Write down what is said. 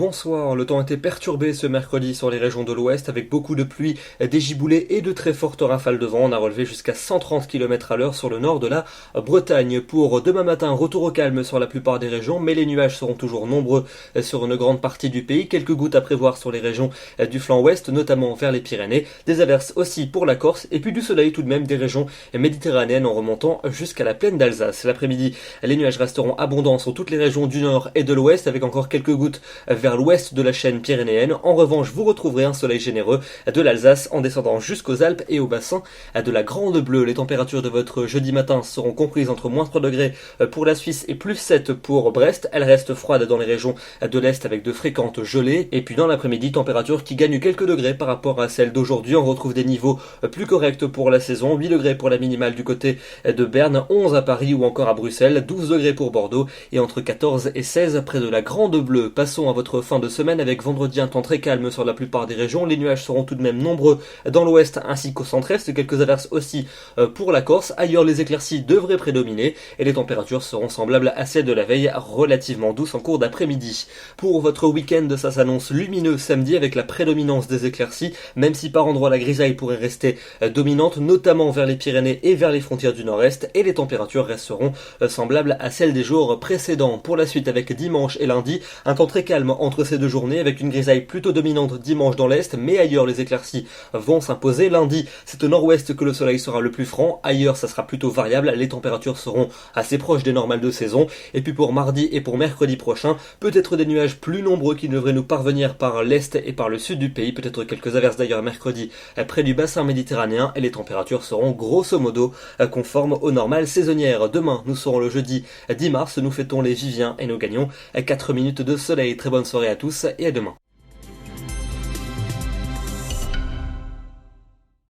Bonsoir, le temps était perturbé ce mercredi sur les régions de l'ouest avec beaucoup de pluie, des giboulées et de très fortes rafales de vent. On a relevé jusqu'à 130 km/h sur le nord de la Bretagne. Pour demain matin, retour au calme sur la plupart des régions, mais les nuages seront toujours nombreux sur une grande partie du pays. Quelques gouttes à prévoir sur les régions du flanc ouest, notamment vers les Pyrénées. Des averses aussi pour la Corse et puis du soleil tout de même des régions méditerranéennes en remontant jusqu'à la plaine d'Alsace. L'après-midi, les nuages resteront abondants sur toutes les régions du nord et de l'ouest avec encore quelques gouttes vers l'ouest de la chaîne pyrénéenne. En revanche, vous retrouverez un soleil généreux de l'Alsace en descendant jusqu'aux Alpes et au bassin de la Grande Bleue. Les températures de votre jeudi matin seront comprises entre moins 3 degrés pour la Suisse et plus 7 pour Brest. Elles restent froides dans les régions de l'Est avec de fréquentes gelées. Et puis dans l'après-midi, température qui gagne quelques degrés par rapport à celle d'aujourd'hui. On retrouve des niveaux plus corrects pour la saison. 8 degrés pour la minimale du côté de Berne, 11 à Paris ou encore à Bruxelles, 12 degrés pour Bordeaux et entre 14 et 16 près de la Grande Bleue. Passons à votre fin de semaine avec vendredi un temps très calme sur la plupart des régions. Les nuages seront tout de même nombreux dans l'ouest ainsi qu'au centre-est. Quelques averses aussi pour la Corse. Ailleurs, les éclaircies devraient prédominer et les températures seront semblables à celles de la veille, relativement douces en cours d'après-midi. Pour votre week-end, ça s'annonce lumineux samedi avec la prédominance des éclaircies, même si par endroits la grisaille pourrait rester dominante, notamment vers les Pyrénées et vers les frontières du nord-est, et les températures resteront semblables à celles des jours précédents. Pour la suite, avec dimanche et lundi, un temps très calme entre ces deux journées avec une grisaille plutôt dominante dimanche dans l'est, mais ailleurs les éclaircies vont s'imposer. Lundi, c'est au nord-ouest que le soleil sera le plus franc, ailleurs ça sera plutôt variable, les températures seront assez proches des normales de saison. Et puis pour mardi et pour mercredi prochain, peut-être des nuages plus nombreux qui devraient nous parvenir par l'est et par le sud du pays, peut-être quelques averses d'ailleurs mercredi près du bassin méditerranéen, et les températures seront grosso modo conformes aux normales saisonnières. Demain, nous serons le jeudi 10 mars, nous fêtons les Viviens et nous gagnons 4 minutes de soleil. Très bonne soirée à tous et à demain.